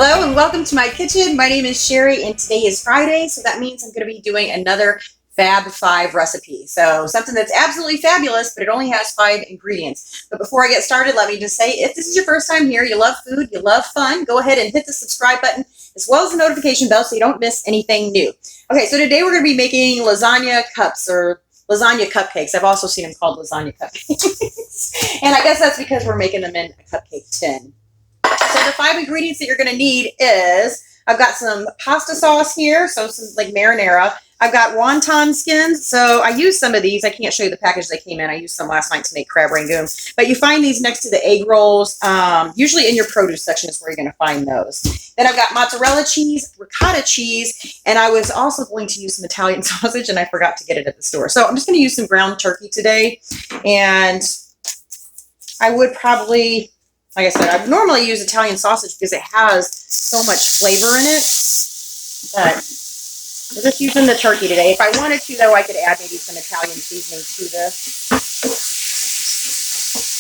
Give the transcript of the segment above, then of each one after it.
Hello and welcome to my kitchen. My name is Cheri and today is Friday, so that means I'm going to be doing another Fab 5 recipe. So something that's absolutely fabulous, but it only has 5 ingredients. But before I get started, let me just say, if this is your first time here, you love food, you love fun, go ahead and hit the subscribe button as well as the notification bell so you don't miss anything new. Okay, so today we're going to be making lasagna cups or lasagna cupcakes. I've also seen them called lasagna cupcakes. And I guess that's because we're making them in a cupcake tin. So the 5 ingredients that you're going to need is, I've got some pasta sauce here, so this is like marinara. I've got wonton skins, so I used some of these. I can't show you the package they came in. I used some last night to make crab rangoon. But you find these next to the egg rolls. Usually in your produce section is where you're going to find those. Then I've got mozzarella cheese, ricotta cheese, and I was also going to use some Italian sausage, and I forgot to get it at the store. So I'm just going to use some ground turkey today, and I would probably... Like I said, I normally use Italian sausage because it has so much flavor in it, but we're just using the turkey today. If I wanted to, though, I could add maybe some Italian seasoning to this.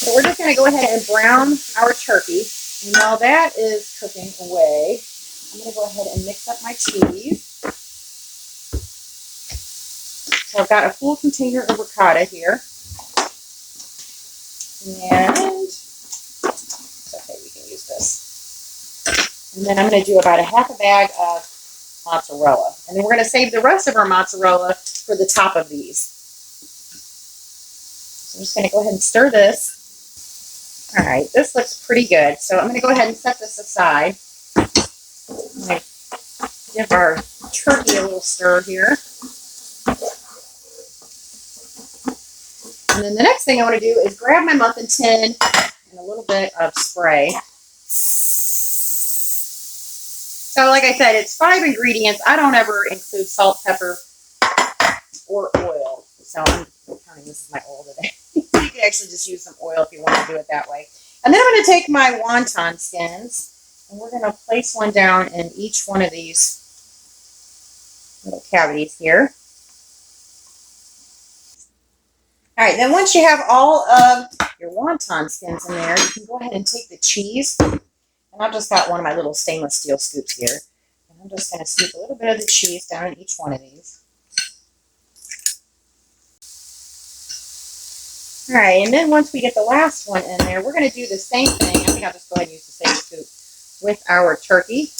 So we're just going to go ahead and brown our turkey. And while that is cooking away, I'm going to go ahead and mix up my cheese. So I've got a full container of ricotta here. And... And then I'm going to do about a half a bag of mozzarella. And then we're going to save the rest of our mozzarella for the top of these. So I'm just going to go ahead and stir this. All right, this looks pretty good. So I'm going to go ahead and set this aside. I'm going to give our turkey a little stir here. And then the next thing I want to do is grab my muffin tin and a little bit of spray. So like I said, it's 5 ingredients. I don't ever include salt, pepper, or oil. So I'm counting this is my oil today. You can actually just use some oil if you want to do it that way. And then I'm going to take my wonton skins, and we're going to place one down in each one of these little cavities here. All right, then once you have all of your wonton skins in there, you can go ahead and take the cheese. And I've just got one of my little stainless steel scoops here. And I'm just going to scoop a little bit of the cheese down in each one of these. All right, and then once we get the last one in there, we're going to do the same thing. I think I'll just go ahead and use the same scoop with our turkey.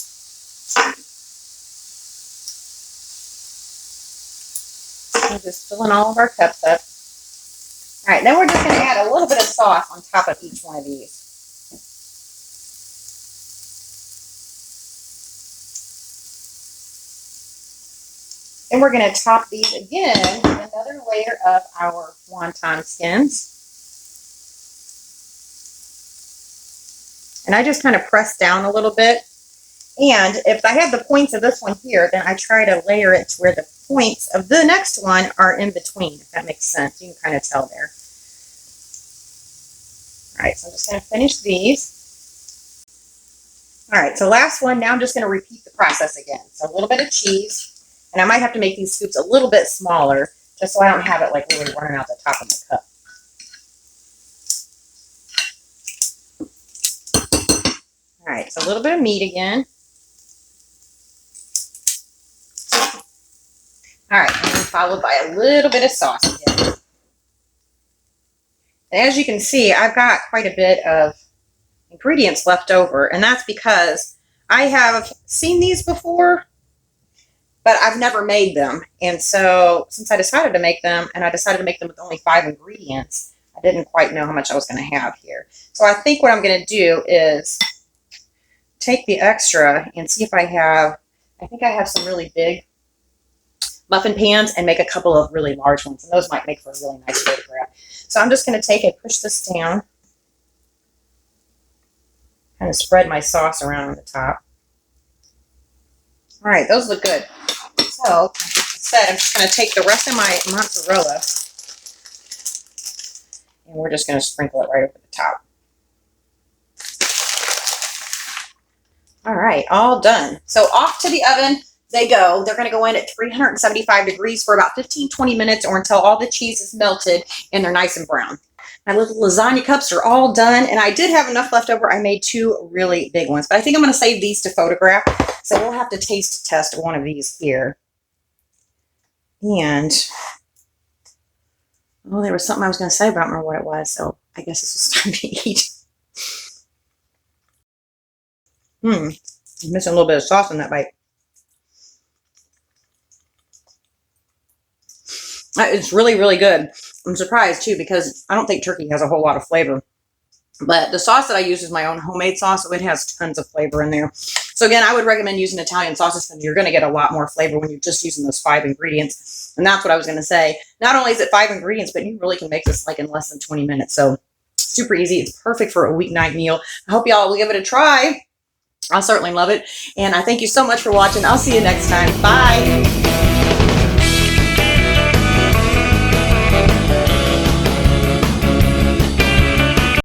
We're just filling all of our cups up. All right, then we're just going to add a little bit of sauce on top of each one of these. And we're going to top these again with another layer of our wonton skins. And I just kind of press down a little bit. And if I have the points of this one here, then I try to layer it to where the points of the next one are in between, if that makes sense. You can kind of tell there. All right, so I'm just going to finish these. All right, so last one. Now I'm just going to repeat the process again. So a little bit of cheese. And I might have to make these scoops a little bit smaller, just so I don't have it like really running out the top of my cup. All right, so a little bit of meat again. All right, and then followed by a little bit of sauce again. And as you can see, I've got quite a bit of ingredients left over, and that's because I have seen these before, but I've never made them. And so since I decided to make them, and I decided to make them with only 5 ingredients, I didn't quite know how much I was going to have here. So I think what I'm going to do is take the extra and see if I think I have some really big muffin pans and make a couple of really large ones. And those might make for a really nice photograph. So I'm just going to take and push this down. Kind of spread my sauce around on the top. All right, those look good. So, like I said, I'm just going to take the rest of my mozzarella and we're just going to sprinkle it right over the top. All right, all done. So off to the oven they go. They're going to go in at 375 degrees for about 15-20 minutes or until all the cheese is melted and they're nice and brown. My little lasagna cups are all done, and I did have enough left over. I made 2 really big ones, but I think I'm going to save these to photograph. So we'll have to taste test one of these here. And, oh, there was something I was going to say, but I don't remember what it was. So I guess it's just time to eat. I'm missing a little bit of sauce in that bite. It's really, really good. I'm surprised too, because I don't think turkey has a whole lot of flavor. But the sauce that I use is my own homemade sauce, so it has tons of flavor in there. So again, I would recommend using Italian sauces because you're going to get a lot more flavor when you're just using those 5 ingredients. And that's what I was going to say. Not only is it 5 ingredients, but you really can make this like in less than 20 minutes. So super easy. It's perfect for a weeknight meal. I hope y'all will give it a try. I'll certainly love it. And I thank you so much for watching. I'll see you next time. Bye.